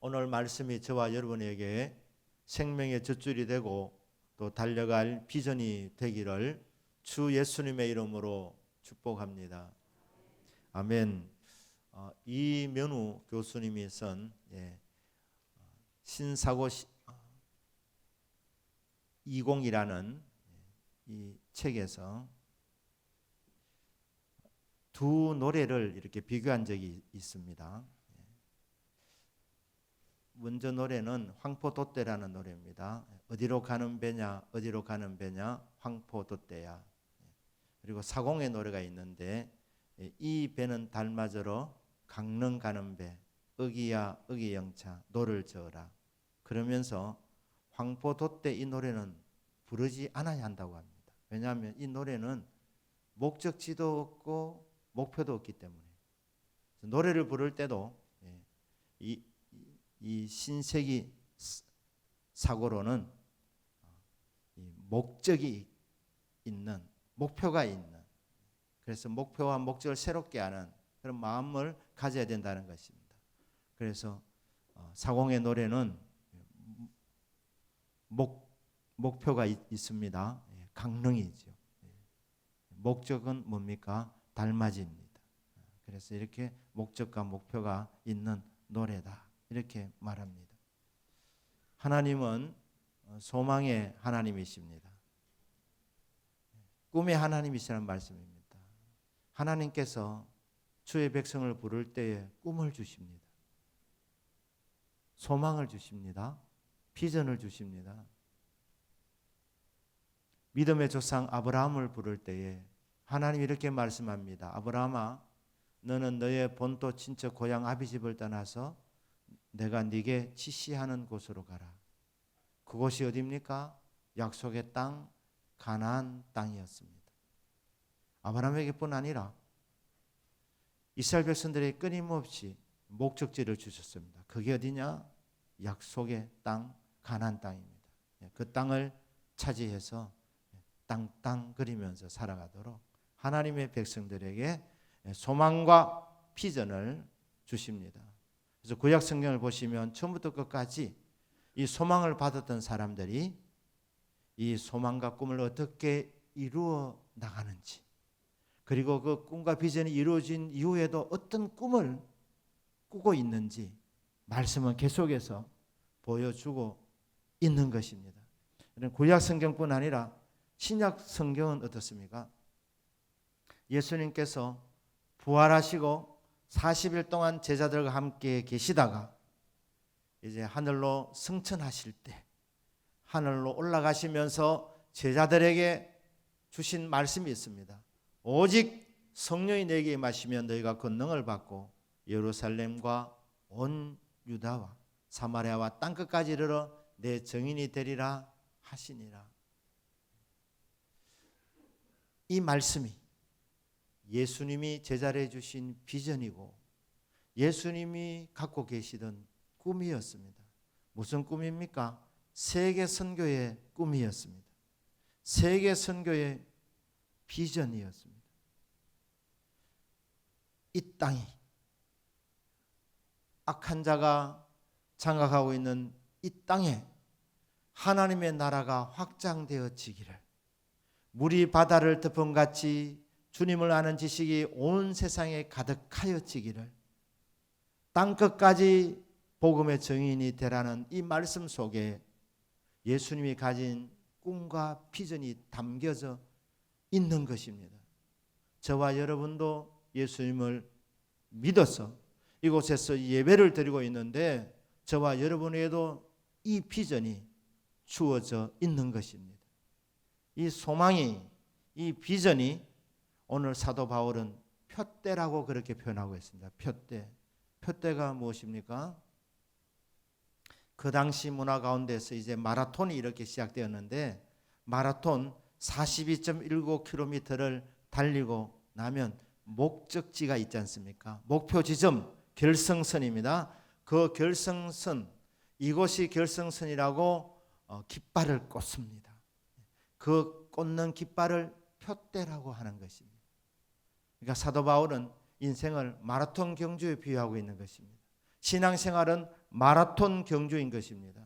오늘 말씀이 저와 여러분에게 생명의 젖줄이 되고 또 달려갈 비전이 되기를 주 예수님의 이름으로 축복합니다. 아멘. 이면우 교수님이 쓴 신사고 20이라는 이 책에서 두 노래를 이렇게 비교한 적이 있습니다. 먼저 노래는 황포도떼라는 노래입니다. 어디로 가는 배냐, 어디로 가는 배냐, 황포도떼야. 그리고 사공의 노래가 있는데 이 배는 달맞으러 강릉 가는 배, 어기야 어기영차 노를 저어라. 그러면서 황포도떼 이 노래는 부르지 않아야 한다고 합니다. 왜냐하면 이 노래는 목적지도 없고 목표도 없기 때문에 노래를 부를 때도 이 신세기 사고로는 목적이 있는, 목표가 있는, 그래서 목표와 목적을 새롭게 하는 그런 마음을 가져야 된다는 것입니다. 그래서 사공의 노래는 목표가 있습니다. 강릉이죠. 목적은 뭡니까? 달맞이입니다. 그래서 이렇게 목적과 목표가 있는 노래다. 이렇게 말합니다. 하나님은 소망의 하나님이십니다. 꿈의 하나님이시라는 말씀입니다. 하나님께서 주의 백성을 부를 때에 꿈을 주십니다. 소망을 주십니다. 비전을 주십니다. 믿음의 조상 아브라함을 부를 때에 하나님이 이렇게 말씀합니다. 아브라함아, 너는 너의 본토 친척 고향 아비집을 떠나서 내가 네게 지시하는 곳으로 가라. 그곳이 어디입니까? 약속의 땅 가나안 땅이었습니다. 아브라함에게뿐 아니라 이스라엘 백성들에게 끊임없이 목적지를 주셨습니다. 그게 어디냐? 약속의 땅 가나안 땅입니다. 그 땅을 차지해서 땅땅거리면서 살아가도록 하나님의 백성들에게 소망과 비전을 주십니다. 그래서 구약 성경을 보시면 처음부터 끝까지 이 소망을 받았던 사람들이 이 소망과 꿈을 어떻게 이루어 나가는지, 그리고 그 꿈과 비전이 이루어진 이후에도 어떤 꿈을 꾸고 있는지 말씀은 계속해서 보여주고 있는 것입니다. 구약 성경뿐 아니라 신약 성경은 어떻습니까? 예수님께서 부활하시고 40일 동안 제자들과 함께 계시다가 이제 하늘로 승천하실 때 하늘로 올라가시면서 제자들에게 주신 말씀이 있습니다. 오직 성령이 내게 임하시면 너희가 권능을 받고 예루살렘과 온 유다와 사마리아와 땅끝까지 이르러 내 증인이 되리라 하시니라. 이 말씀이 예수님이 제자들에게 주신 비전이고 예수님이 갖고 계시던 꿈이었습니다. 무슨 꿈입니까? 세계 선교의 꿈이었습니다. 세계 선교의 비전이었습니다. 이 땅이 악한 자가 장악하고 있는 이 땅에 하나님의 나라가 확장되어지기를, 물이 바다를 덮음같이 주님을 아는 지식이 온 세상에 가득하여지기를, 땅끝까지 복음의 증인이 되라는 이 말씀 속에 예수님이 가진 꿈과 비전이 담겨져 있는 것입니다. 저와 여러분도 예수님을 믿어서 이곳에서 예배를 드리고 있는데 저와 여러분에게도 이 비전이 주어져 있는 것입니다. 이 소망이, 이 비전이 오늘 사도 바울은 표대라고 그렇게 표현하고 있습니다. 표대. 표대가 무엇입니까? 그 당시 문화 가운데서 이제 마라톤이 이렇게 시작되었는데 마라톤 42.19km를 달리고 나면 목적지가 있지 않습니까? 목표 지점, 결승선입니다. 그 결승선, 이곳이 결승선이라고 깃발을 꽂습니다. 그 꽂는 깃발을 표대라고 하는 것입니다. 그러니까 사도 바울은 인생을 마라톤 경주에 비유하고 있는 것입니다. 신앙생활은 마라톤 경주인 것입니다.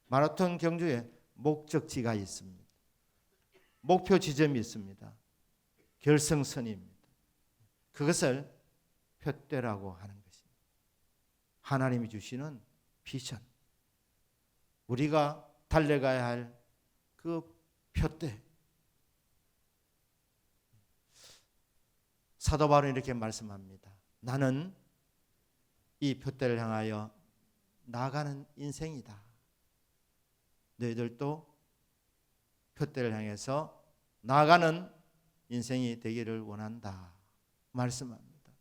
마라톤 경주에 목적지가 있습니다. 목표 지점이 있습니다. 결승선입니다. 그것을 표대라고 하는 것입니다. 하나님이 주시는 비전, 우리가 달려가야 할 그 표대. 사도 바울은 이렇게 말씀합니다. 나는 이 표대를 향하여 나아가는 인생이다. 너희들도 표대를 향해서 나아가는 인생이 되기를 원한다. 말씀합니다.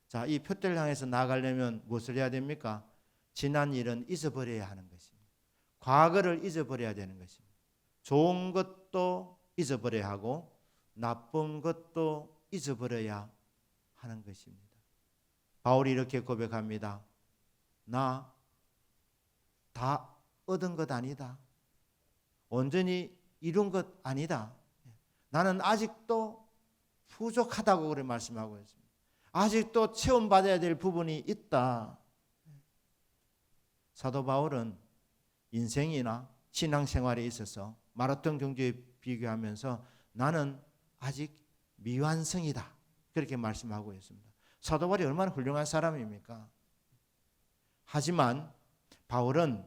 자, 이 표대를 향해서 나아가려면 무엇을 해야 됩니까? 지난 일은 잊어버려야 하는 것입니다. 과거를 잊어버려야 되는 것입니다. 좋은 것도 잊어버려야 하고 나쁜 것도 잊어버려야 하는 것입니다. 바울이 이렇게 고백합니다. 나 다 얻은 것 아니다. 온전히 이룬 것 아니다. 나는 아직도 부족하다고 그렇게 말씀하고 있습니다. 아직도 체험받아야 될 부분이 있다. 사도 바울은 인생이나 신앙생활에 있어서 마라톤 경주에 비교하면서 나는 아직 미완성이다. 그렇게 말씀하고 있습니다. 사도 바울이 얼마나 훌륭한 사람입니까? 하지만 바울은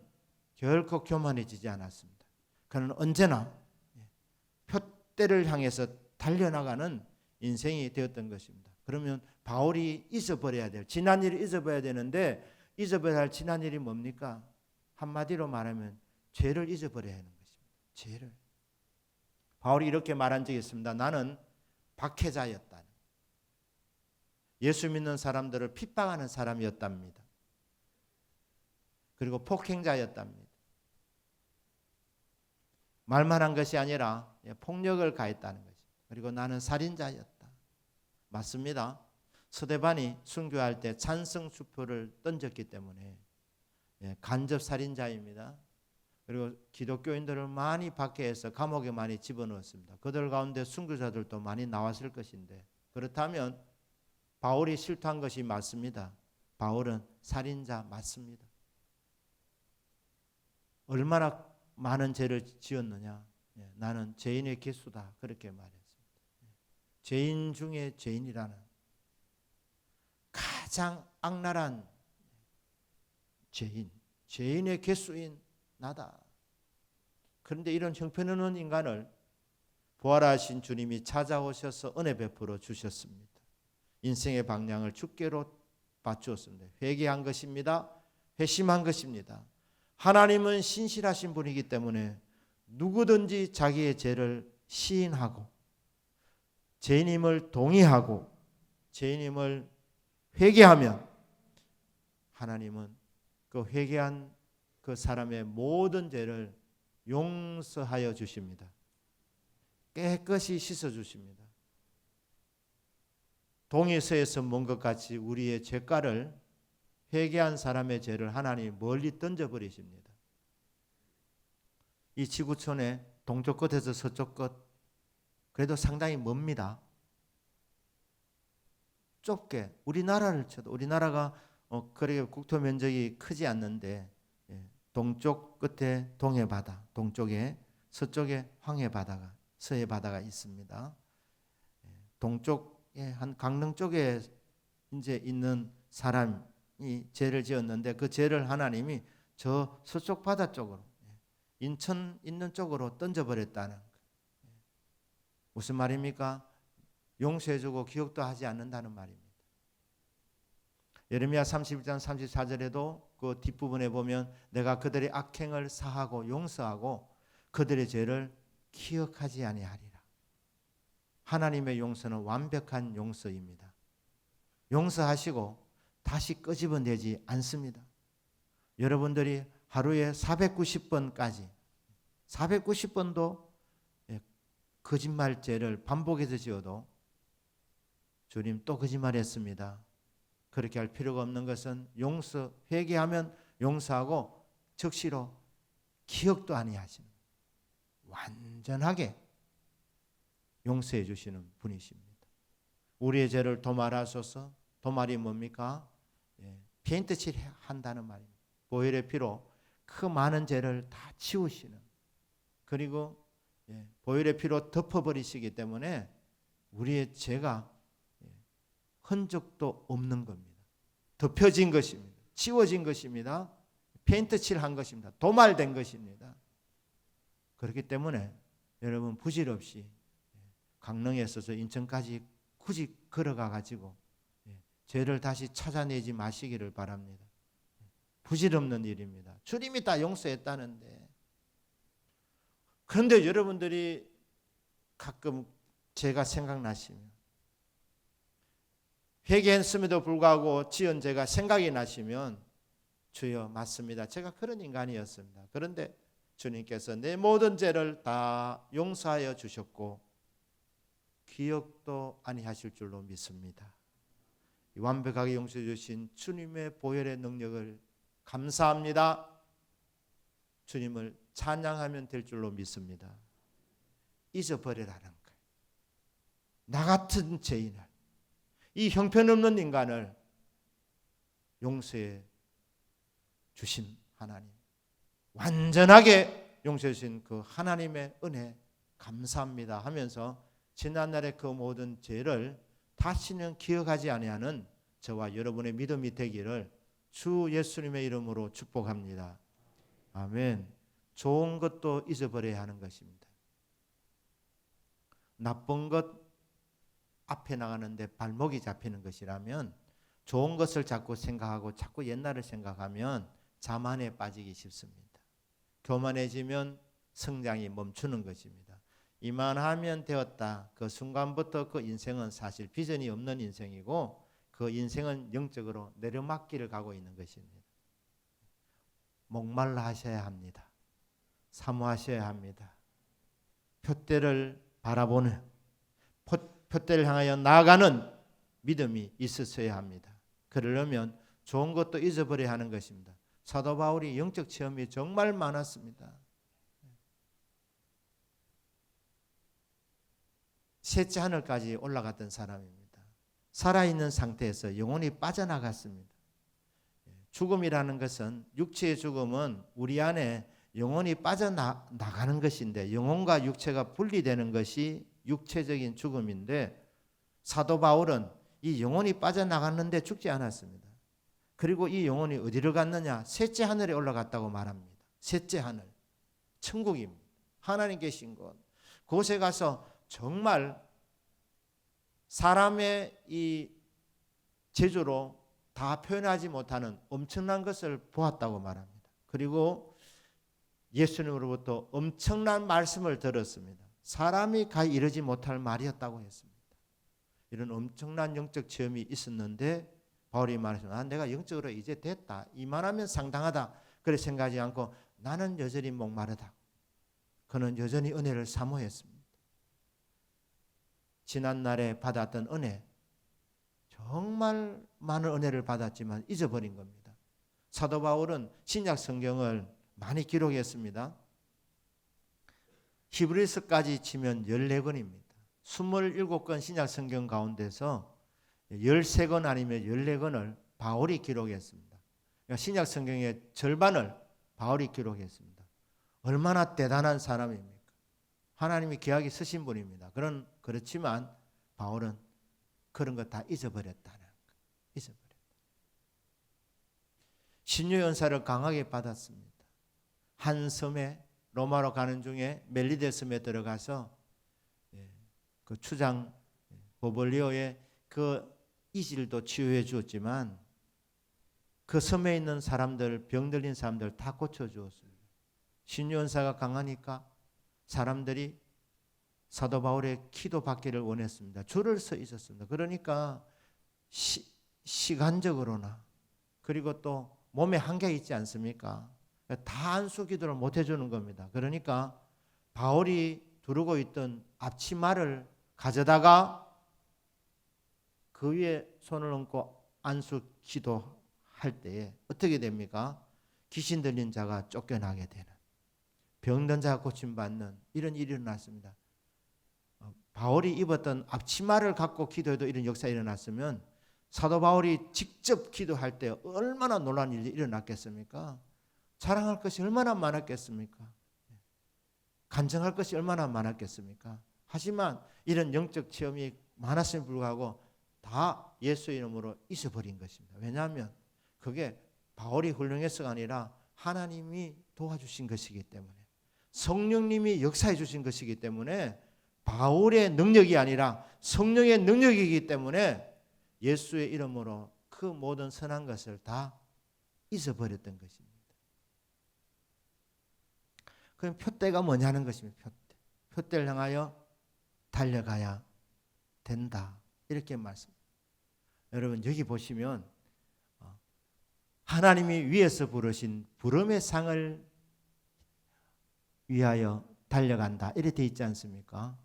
결코 교만해지지 않았습니다. 그는 언제나 표대를 향해서 달려나가는 인생이 되었던 것입니다. 그러면 바울이 잊어버려야 될 지난 일을 잊어버려야 되는데 잊어버려야 할 지난 일이 뭡니까? 한마디로 말하면 죄를 잊어버려야 하는 것입니다. 죄를. 바울이 이렇게 말한 적이 있습니다. 나는 박해자였다. 예수 믿는 사람들을 핍박하는 사람이었답니다. 그리고 폭행자였답니다. 말만 한 것이 아니라 폭력을 가했다는 것입니다. 그리고 나는 살인자였다. 맞습니다. 스데반이 순교할 때 찬성수표를 던졌기 때문에 간접 살인자입니다. 그리고 기독교인들을 많이 박해해서 감옥에 많이 집어넣었습니다. 그들 가운데 순교자들도 많이 나왔을 것인데 그렇다면 바울이 실토한 것이 맞습니다. 바울은 살인자 맞습니다. 얼마나 많은 죄를 지었느냐. 나는 죄인의 개수다. 그렇게 말했습니다. 죄인 중에 죄인이라는 가장 악랄한 죄인의 개수인 나다. 그런데 이런 형편없는 인간을 부활하신 주님이 찾아오셔서 은혜 베풀어 주셨습니다. 인생의 방향을 주께로 바꾸었습니다. 회개한 것입니다. 회심한 것입니다. 하나님은 신실하신 분이기 때문에 누구든지 자기의 죄를 시인하고 죄인임을 동의하고 죄인임을 회개하면 하나님은 그 회개한 그 사람의 모든 죄를 용서하여 주십니다. 깨끗이 씻어 주십니다. 동에서에서 먼 것 같이 우리의 죄가를 회개한 사람의 죄를 하나님이 멀리 던져버리십니다. 이 지구촌의 동쪽 끝에서 서쪽 끝 그래도 상당히 멉니다. 좁게 우리나라를 쳐도 우리나라가 그렇게 국토 면적이 크지 않는데 동쪽 끝에 동해 바다, 동쪽에 서쪽에 황해 바다가 서해 바다가 있습니다. 동쪽에 한 강릉 쪽에 이제 있는 사람이 죄를 지었는데 그 죄를 하나님이 저 서쪽 바다 쪽으로 인천 있는 쪽으로 던져버렸다는 무슨 말입니까? 용서해주고 기억도 하지 않는다는 말입니다. 예레미야 31장 34절에도 그 뒷부분에 보면 내가 그들의 악행을 사하고 용서하고 그들의 죄를 기억하지 아니하리라. 하나님의 용서는 완벽한 용서입니다. 용서하시고 다시 끄집어내지 않습니다. 여러분들이 하루에 490번까지 490번도 거짓말죄를 반복해서 지어도 주님 또 거짓말했습니다. 그렇게 할 필요가 없는 것은 회개하면 용서하고 즉시로 기억도 아니하십니다. 완전하게 용서해 주시는 분이십니다. 우리의 죄를 도말하소서. 도말이 뭡니까? 페인트 칠한다는 말입니다. 보혈의 피로 그 많은 죄를 다 치우시는, 그리고 보혈의 피로 덮어버리시기 때문에 우리의 죄가 흔적도 없는 겁니다. 덮여진 것입니다. 지워진 것입니다. 페인트 칠한 것입니다. 도말된 것입니다. 그렇기 때문에 여러분 부질없이 강릉에 있어서 인천까지 굳이 걸어가 가지고 죄를 다시 찾아내지 마시기를 바랍니다. 부질없는 일입니다. 주님이 다 용서했다는데. 그런데 여러분들이 가끔 죄가 생각나시면, 회개했음에도 불구하고 지은 죄가 생각이 나시면, 주여 맞습니다. 제가 그런 인간이었습니다. 그런데 주님께서 내 모든 죄를 다 용서하여 주셨고 기억도 아니하실 줄로 믿습니다. 완벽하게 용서해 주신 주님의 보혈의 능력을 감사합니다. 주님을 찬양하면 될 줄로 믿습니다. 잊어버리라는 거예요. 나 같은 죄인을, 이 형편없는 인간을 용서해 주신 하나님, 완전하게 용서해 주신 그 하나님의 은혜 감사합니다 하면서 지난날의 그 모든 죄를 다시는 기억하지 아니하는 저와 여러분의 믿음이 되기를 주 예수님의 이름으로 축복합니다. 아멘. 좋은 것도 잊어버려야 하는 것입니다. 나쁜 것 앞에 나가는데 발목이 잡히는 것이라면, 좋은 것을 자꾸 생각하고 자꾸 옛날을 생각하면 자만에 빠지기 쉽습니다. 교만해지면 성장이 멈추는 것입니다. 이만하면 되었다. 그 순간부터 그 인생은 사실 비전이 없는 인생이고, 그 인생은 영적으로 내려막기를 가고 있는 것입니다. 목말라 하셔야 합니다. 사모하셔야 합니다. 표대를 바라보는, 표대를 향하여 나아가는 믿음이 있으셔야 합니다. 그러려면 좋은 것도 잊어버려야 하는 것입니다. 사도 바울이 영적 체험이 정말 많았습니다. 셋째 하늘까지 올라갔던 사람입니다. 살아있는 상태에서 영혼이 빠져나갔습니다. 죽음이라는 것은, 육체의 죽음은 우리 안에 영혼이 빠져나가는 것인데, 영혼과 육체가 분리되는 것이 육체적인 죽음인데, 사도 바울은 이 영혼이 빠져나갔는데 죽지 않았습니다. 그리고 이 영혼이 어디로 갔느냐? 셋째 하늘에 올라갔다고 말합니다. 셋째 하늘, 천국입니다. 하나님 계신 곳, 그곳에 가서 정말 사람의 이 재주로 다 표현하지 못하는 엄청난 것을 보았다고 말합니다. 그리고 예수님으로부터 엄청난 말씀을 들었습니다. 사람이 가히 이르지 못할 말이었다고 했습니다. 이런 엄청난 영적 체험이 있었는데 바울이 말했습니다. 내가 영적으로 이제 됐다, 이만하면 상당하다, 그렇게 생각하지 않고 나는 여전히 목마르다. 그는 여전히 은혜를 사모했습니다. 지난날에 받았던 은혜, 정말 많은 은혜를 받았지만 잊어버린 겁니다. 사도 바울은 신약 성경을 많이 기록했습니다. 히브리서까지 치면 14권입니다. 27권 신약 성경 가운데서 13권 아니면 14권을 바울이 기록했습니다. 그러니까 신약 성경의 절반을 바울이 기록했습니다. 얼마나 대단한 사람입니까? 하나님이 귀하게 쓰신 분입니다. 그렇지만 바울은 그런 거 다 잊어버렸다는 거. 잊어버렸다. 신유 연사를 강하게 받았습니다. 한 섬에, 로마로 가는 중에 멜리데 섬에 들어가서 그 추장 보볼리오의 그 이질도 치유해 주었지만, 그 섬에 있는 사람들, 병들린 사람들 다 고쳐 주었습니다. 신유 연사가 강하니까 사람들이 사도 바울의 기도 받기를 원했습니다. 줄을 서 있었습니다. 그러니까 시간적으로나, 그리고 또 몸에 한계가 있지 않습니까? 다 안수 기도를 못 해주는 겁니다. 그러니까 바울이 두르고 있던 앞치마를 가져다가 그 위에 손을 얹고 안수 기도할 때에 어떻게 됩니까? 귀신 들린 자가 쫓겨나게 되는, 병든 자가 고침받는 이런 일이 일어났습니다. 바울이 입었던 앞치마를 갖고 기도해도 이런 역사가 일어났으면 사도 바울이 직접 기도할 때 얼마나 놀라운 일이 일어났겠습니까? 자랑할 것이 얼마나 많았겠습니까? 간증할 것이 얼마나 많았겠습니까? 하지만 이런 영적 체험이 많았음에 불구하고 다 예수 이름으로 잊어버린 것입니다. 왜냐하면 그게 바울이 훌륭해서가 아니라 하나님이 도와주신 것이기 때문에, 성령님이 역사해 주신 것이기 때문에, 바울의 능력이 아니라 성령의 능력이기 때문에 예수의 이름으로 그 모든 선한 것을 다 잊어버렸던 것입니다. 그럼 표대가 뭐냐는 것입니다. 표대. 표대를 향하여 달려가야 된다. 이렇게 말씀합니다. 여러분 여기 보시면 하나님이 위에서 부르신 부름의 상을 위하여 달려간다. 이렇게 되어 있지 않습니까?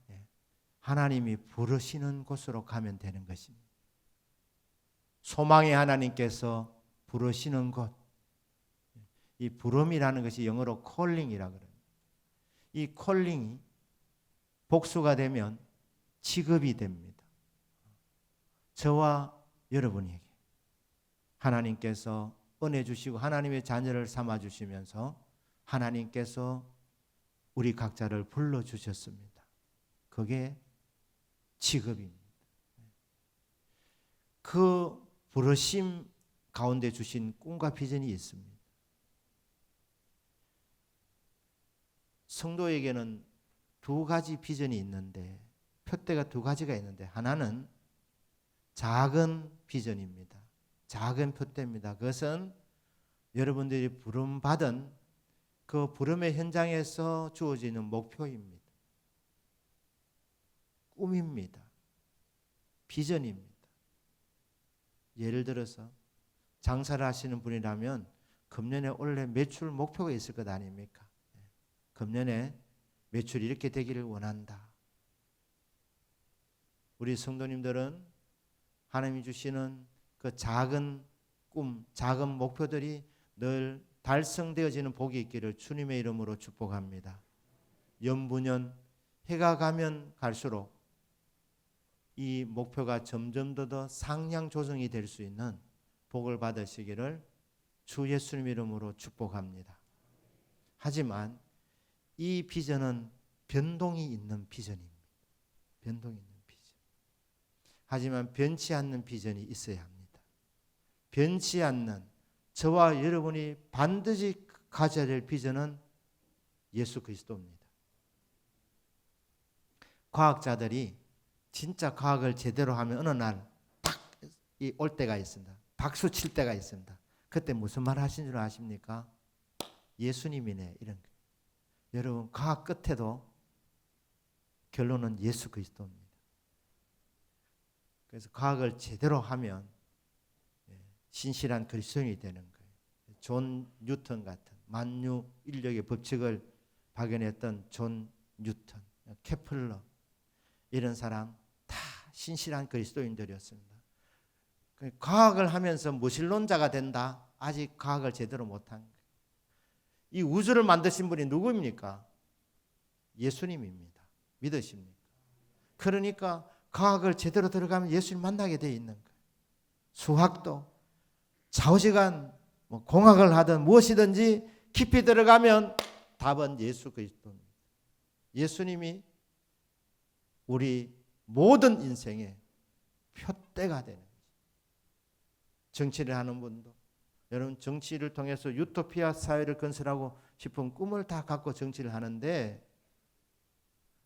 하나님이 부르시는 곳으로 가면 되는 것입니다. 소망의 하나님께서 부르시는 곳. 이 부름이라는 것이 영어로 calling이라고 그래요. 이 콜링이 복수가 되면 취급이 됩니다. 저와 여러분에게 하나님께서 은혜 주시고 하나님의 자녀를 삼아 주시면서 하나님께서 우리 각자를 불러주셨습니다. 그게 취급입니다. 그 부르심 가운데 주신 꿈과 비전이 있습니다. 성도에게는 두 가지 비전이 있는데, 표대가 두 가지가 있는데, 하나는 작은 비전입니다. 작은 표대입니다. 그것은 여러분들이 부름받은 그 부름의 현장에서 주어지는 목표입니다. 꿈입니다. 비전입니다. 예를 들어서 장사를 하시는 분이라면 금년에 원래 매출 목표가 있을 것 아닙니까? 금년에 매출이 이렇게 되기를 원한다. 우리 성도님들은 하나님이 주시는 그 작은 꿈, 작은 목표들이 늘 달성되어지는 복이 있기를 주님의 이름으로 축복합니다. 연분연 해가 가면 갈수록 이 목표가 점점 더 상향 조정이 될 수 있는 복을 받으시기를 주 예수님 이름으로 축복합니다. 하지만 이 비전은 변동이 있는 비전입니다. 변동이 있는 비전. 하지만 변치 않는 비전이 있어야 합니다. 변치 않는 저와 여러분이 반드시 가져야 될 비전은 예수 그리스도입니다. 과학자들이 진짜 과학을 제대로 하면 어느 날 딱 올 때가 있습니다. 박수 칠 때가 있습니다. 그때 무슨 말 하신 줄 아십니까? 예수님이네, 이런 거예요. 여러분, 과학 끝에도 결론은 예수 그리스도입니다. 그래서 과학을 제대로 하면 신실한 그리스도인이 되는 거예요. 존 뉴턴 같은 만유 인력의 법칙을 발견했던 존 뉴턴, 케플러, 이런 사람 다 신실한 그리스도인들이었습니다. 과학을 하면서 무신론자가 된다? 아직 과학을 제대로 못한 거예요. 이 우주를 만드신 분이 누구입니까? 예수님입니다. 믿으십니까? 그러니까 과학을 제대로 들어가면 예수님 만나게 되어 있는 거예요. 수학도 좌우지간 공학을 하든 무엇이든지 깊이 들어가면 답은 예수 그리스도입니다. 예수님이 우리 모든 인생의 표대가 되는 거죠. 정치를 하는 분도, 여러분 정치를 통해서 유토피아 사회를 건설하고 싶은 꿈을 다 갖고 정치를 하는데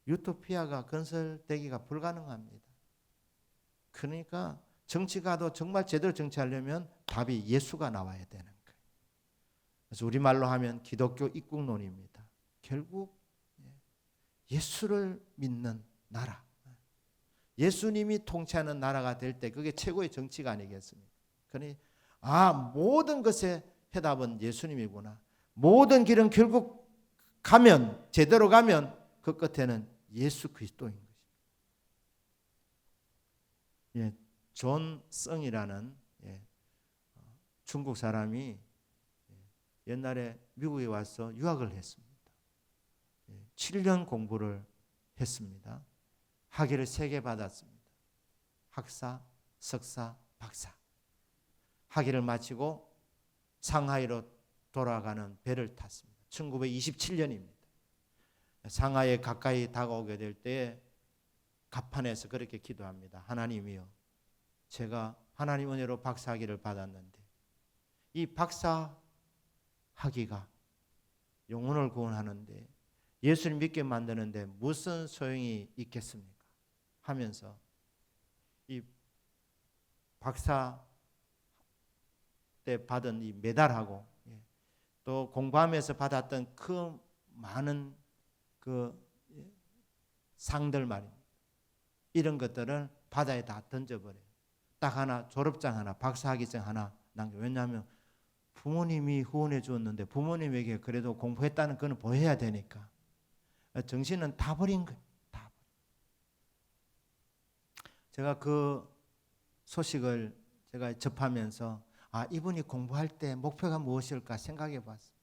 유토피아가 건설되기가 불가능합니다. 그러니까 정치가도 정말 제대로 정치하려면 답이 예수가 나와야 되는 거예요. 그래서 우리말로 하면 기독교 입국론입니다. 결국 예수를 믿는 나라, 예수님이 통치하는 나라가 될 때 그게 최고의 정치가 아니겠습니까? 그러니 모든 것의 해답은 예수님이구나. 모든 길은 결국 가면, 제대로 가면 그 끝에는 예수 그리스도인 것입니다. 존 성이라는 중국 사람이 옛날에 미국에 와서 유학을 했습니다. 7년 공부를 했습니다. 학위를 3개 받았습니다. 학사, 석사, 박사. 학위를 마치고 상하이로 돌아가는 배를 탔습니다. 1927년입니다. 상하이에 가까이 다가오게 될 때에 갑판에서 그렇게 기도합니다. 하나님이여, 제가 하나님 은혜로 박사학위를 받았는데 이 박사학위가 영혼을 구원하는데 예수를 믿게 만드는데 무슨 소용이 있겠습니까? 하면서 이 박사 때 받은 이 메달하고 또 공부하면서 받았던 그 많은 그 상들 말입니다. 이런 것들을 바다에 다 던져버려요. 딱 하나, 졸업장 하나, 박사학위증 하나 남겨. 왜냐하면 부모님이 후원해 주었는데 부모님에게 그래도 공부했다는 건 보여야 되니까 정신은 다 버린 거예요. 다 버린. 제가 그 소식을 제가 접하면서 이분이 공부할 때 목표가 무엇일까 생각해 봤어요.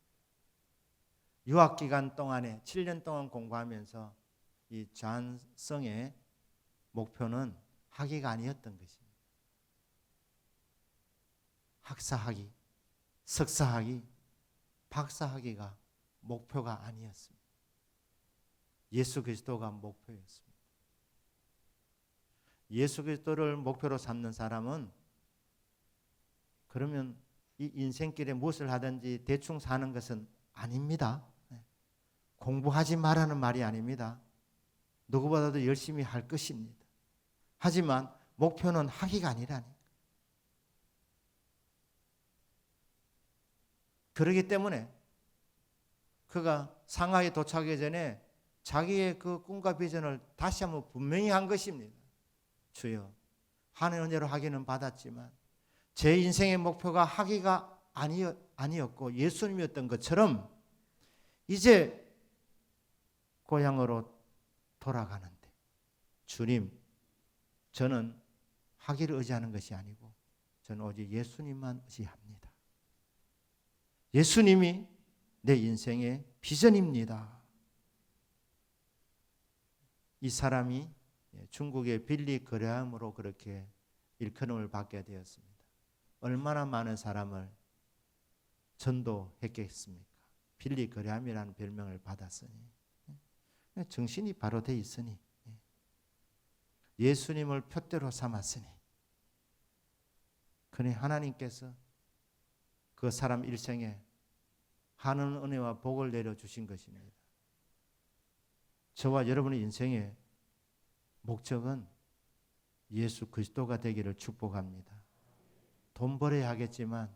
유학 기간 동안에 7년 동안 공부하면서 이 잔성의 목표는 학위가 아니었던 것입니다. 학사학위, 석사학위, 박사학위가 목표가 아니었습니다. 예수 그리스도가 목표였습니다. 예수 그리스도를 목표로 삼는 사람은 그러면 이 인생길에 무엇을 하든지 대충 사는 것은 아닙니다. 공부하지 말라는 말이 아닙니다. 누구보다도 열심히 할 것입니다. 하지만 목표는 학위가 아니라니까. 그렇기 때문에 그가 상하이에 도착하기 전에 자기의 그 꿈과 비전을 다시 한번 분명히 한 것입니다. 주여, 하나님의 은혜로 학위는 받았지만 제 인생의 목표가 학위가 아니었고 예수님이었던 것처럼 이제 고향으로 돌아가는데 주님, 저는 학위를 의지하는 것이 아니고 저는 오직 예수님만 의지합니다. 예수님이 내 인생의 비전입니다. 이 사람이 중국의 빌리 그레함으로 그렇게 일컬음을 받게 되었습니다. 얼마나 많은 사람을 전도했겠습니까? 빌리 그레함이라는 별명을 받았으니, 정신이 바로 돼 있으니, 예수님을 표대로 삼았으니, 그러니 하나님께서 그 사람 일생에 하는 은혜와 복을 내려주신 것입니다. 저와 여러분의 인생의 목적은 예수 그리스도가 되기를 축복합니다. 돈 벌어야 하겠지만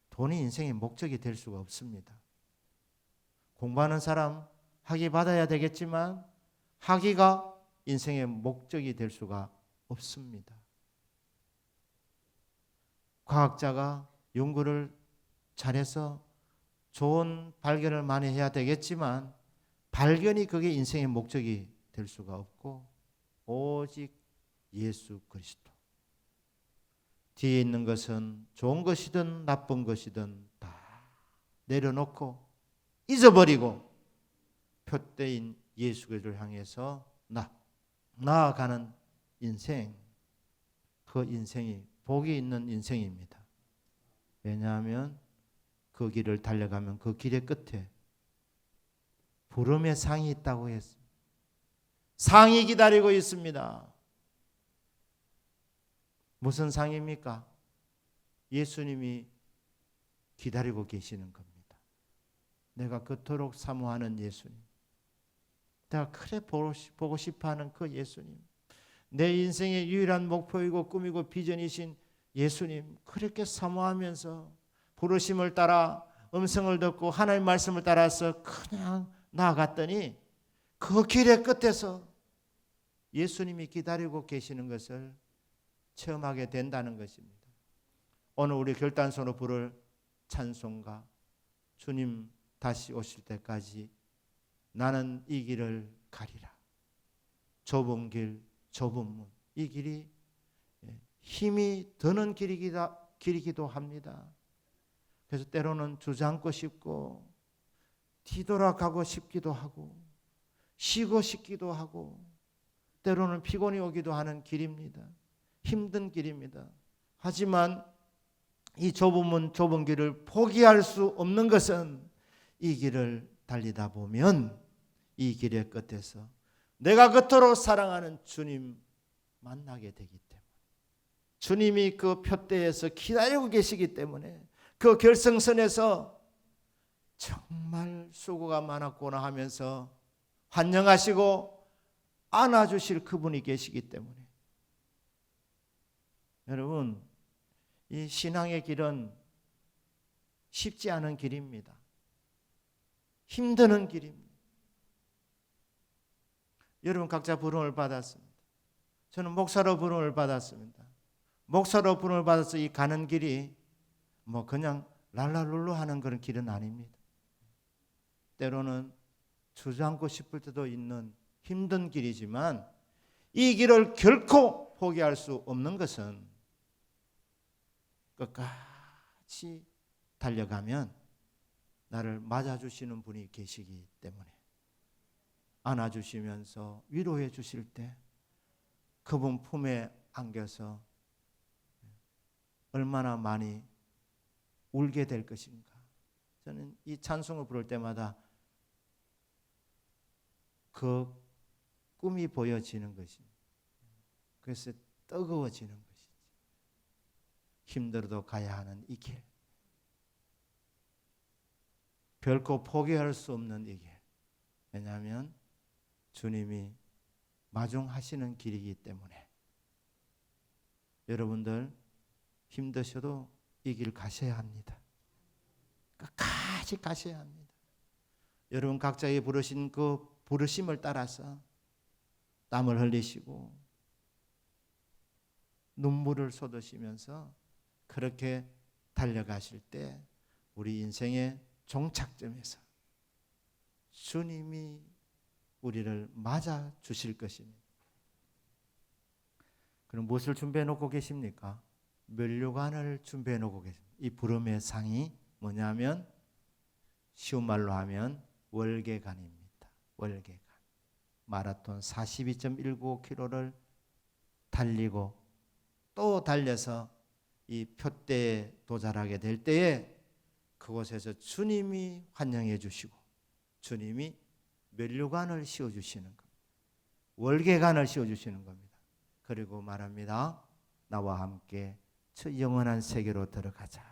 돈이 인생의 목적이 될 수가 없습니다. 공부하는 사람 학위 받아야 되겠지만 학위가 인생의 목적이 될 수가 없습니다. 과학자가 연구를 잘해서 좋은 발견을 많이 해야 되겠지만 발견이 그게 인생의 목적이 될 수가 없고 오직 예수 그리스도. 뒤에 있는 것은 좋은 것이든 나쁜 것이든 다 내려놓고 잊어버리고 표대인 예수 그리스도를 향해서 나아가는 인생, 그 인생이 복이 있는 인생입니다. 왜냐하면 그 길을 달려가면 그 길의 끝에 부름의 상이 있다고 했습니다. 상이 기다리고 있습니다. 무슨 상입니까? 예수님이 기다리고 계시는 겁니다. 내가 그토록 사모하는 예수님, 내가 그래 보고 싶어하는 그 예수님, 내 인생의 유일한 목표이고 꿈이고 비전이신 예수님, 그렇게 사모하면서 부르심을 따라 음성을 듣고 하나님 말씀을 따라서 그냥 나아갔더니 그 길의 끝에서 예수님이 기다리고 계시는 것을 체험하게 된다는 것입니다. 오늘 우리 결단선으로 부를 찬송가, 주님 다시 오실 때까지 나는 이 길을 가리라. 좁은 길, 좁은 문, 이 길이 힘이 드는 길이기도 합니다. 그래서 때로는 주저앉고 싶고 뒤돌아가고 싶기도 하고 쉬고 싶기도 하고 때로는 피곤이 오기도 하는 길입니다. 힘든 길입니다. 하지만 이 좁은 문 좁은 길을 포기할 수 없는 것은 이 길을 달리다 보면 이 길의 끝에서 내가 그토록 사랑하는 주님 만나게 되기 때문에, 주님이 그 표대에서 기다리고 계시기 때문에, 그 결승선에서 정말 수고가 많았구나 하면서 환영하시고 안아주실 그분이 계시기 때문에, 여러분, 이 신앙의 길은 쉽지 않은 길입니다. 힘드는 길입니다. 여러분 각자 부름을 받았습니다. 저는 목사로 부름을 받았습니다. 목사로 부름을 받아서 이 가는 길이 뭐 그냥 랄랄룰루 하는 그런 길은 아닙니다. 때로는 주저앉고 싶을 때도 있는 힘든 길이지만, 이 길을 결코 포기할 수 없는 것은 끝까지 달려가면 나를 맞아주시는 분이 계시기 때문에, 안아주시면서 위로해 주실 때 그분 품에 안겨서 얼마나 많이 울게 될 것인가. 저는 이 찬송을 부를 때마다 그 꿈이 보여지는 것입니다. 그래서 뜨거워지는 것이지. 힘들어도 가야 하는 이 길, 결코 포기할 수 없는 이 길. 왜냐하면 주님이 마중하시는 길이기 때문에, 여러분들 힘드셔도 이 길 가셔야 합니다. 끝까지 가셔야 합니다. 여러분 각자의 부르신 그 부르심을 따라서 땀을 흘리시고 눈물을 쏟으시면서 그렇게 달려가실 때, 우리 인생의 종착점에서 주님이 우리를 맞아 주실 것입니다. 그럼 무엇을 준비해 놓고 계십니까? 면류관을 준비해 놓고 계십니다. 이 부름의 상이 뭐냐면, 쉬운 말로 하면 월계관입니다. 월계관. 마라톤 42.195km를 달리고 또 달려서 이 표대에 도달하게 될 때에, 그곳에서 주님이 환영해 주시고 주님이 면류관을 씌워주시는 겁니다. 월계관을 씌워주시는 겁니다. 그리고 말합니다. 나와 함께 저 영원한 세계로 들어가자.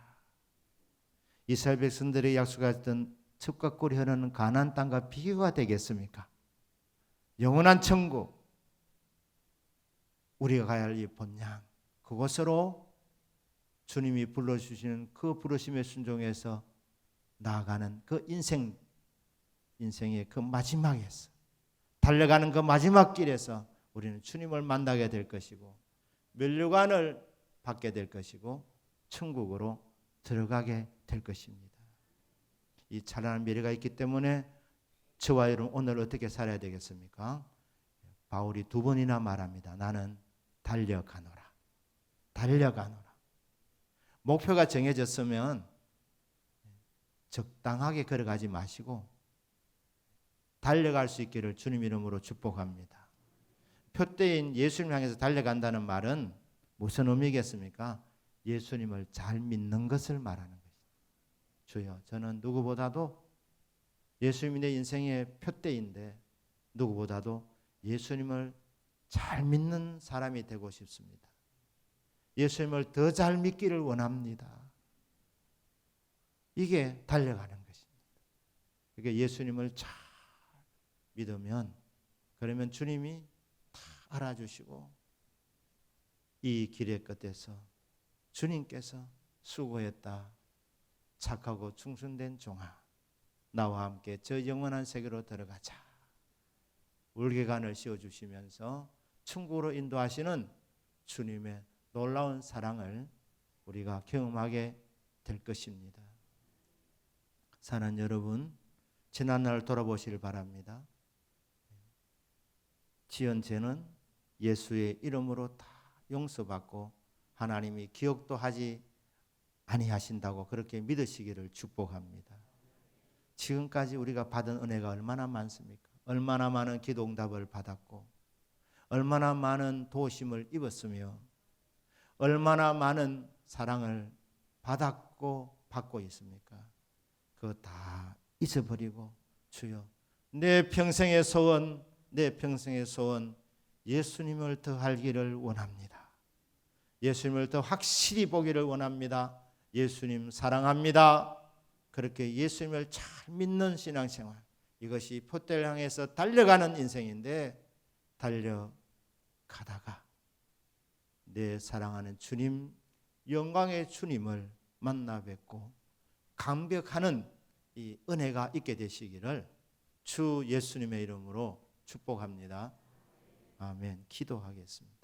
이스라엘 백성들의 약속했던 즙과 꿀이 흐르는 가나안 땅과 비교가 되겠습니까? 영원한 천국, 우리가 가야 할 이 본향, 그곳으로 주님이 불러주시는 그 부르심에 순종해서 나아가는 그 인생의 그 마지막에서, 달려가는 그 마지막 길에서 우리는 주님을 만나게 될 것이고, 면류관을 받게 될 것이고, 천국으로 들어가게 될 것입니다. 이 찬란한 미래가 있기 때문에 저와 여러분 오늘 어떻게 살아야 되겠습니까? 바울이 2번이나 말합니다. 나는 달려가노라. 달려가노라. 목표가 정해졌으면 적당하게 걸어가지 마시고 달려갈 수 있기를 주님 이름으로 축복합니다. 표대인 예수님 향해서 달려간다는 말은 무슨 의미겠습니까? 예수님을 잘 믿는 것을 말하는 것입니다. 주여, 저는 누구보다도 예수님이 내 인생의 표대인데 누구보다도 예수님을 잘 믿는 사람이 되고 싶습니다. 예수님을 더 잘 믿기를 원합니다. 이게 달려가는 것입니다. 그러니까 예수님을 잘 믿으면, 그러면 주님이 다 알아주시고 이 길의 끝에서 주님께서 수고했다, 착하고 충성된 종아, 나와 함께 저 영원한 세계로 들어가자. 월계관을 씌워주시면서 천국으로 인도하시는 주님의 놀라운 사랑을 우리가 경험하게 될 것입니다. 사랑하는 여러분, 지난날 돌아보시길 바랍니다. 지은 죄는 예수의 이름으로 다 용서받고 하나님이 기억도 하지 아니하신다고 그렇게 믿으시기를 축복합니다. 지금까지 우리가 받은 은혜가 얼마나 많습니까? 얼마나 많은 기도 응답을 받았고, 얼마나 많은 도우심을 입었으며, 얼마나 많은 사랑을 받고 있습니까? 그거 다 잊어버리고 주여 내 평생의 소원 예수님을 더 알기를 원합니다. 예수님을 더 확실히 보기를 원합니다. 예수님 사랑합니다. 그렇게 예수님을 잘 믿는 신앙생활, 이것이 폿대를 향해서 달려가는 인생인데, 달려가다가 내 사랑하는 주님, 영광의 주님을 만나 뵙고 감격하는 이 은혜가 있게 되시기를 주 예수님의 이름으로 축복합니다. 아멘. 기도하겠습니다.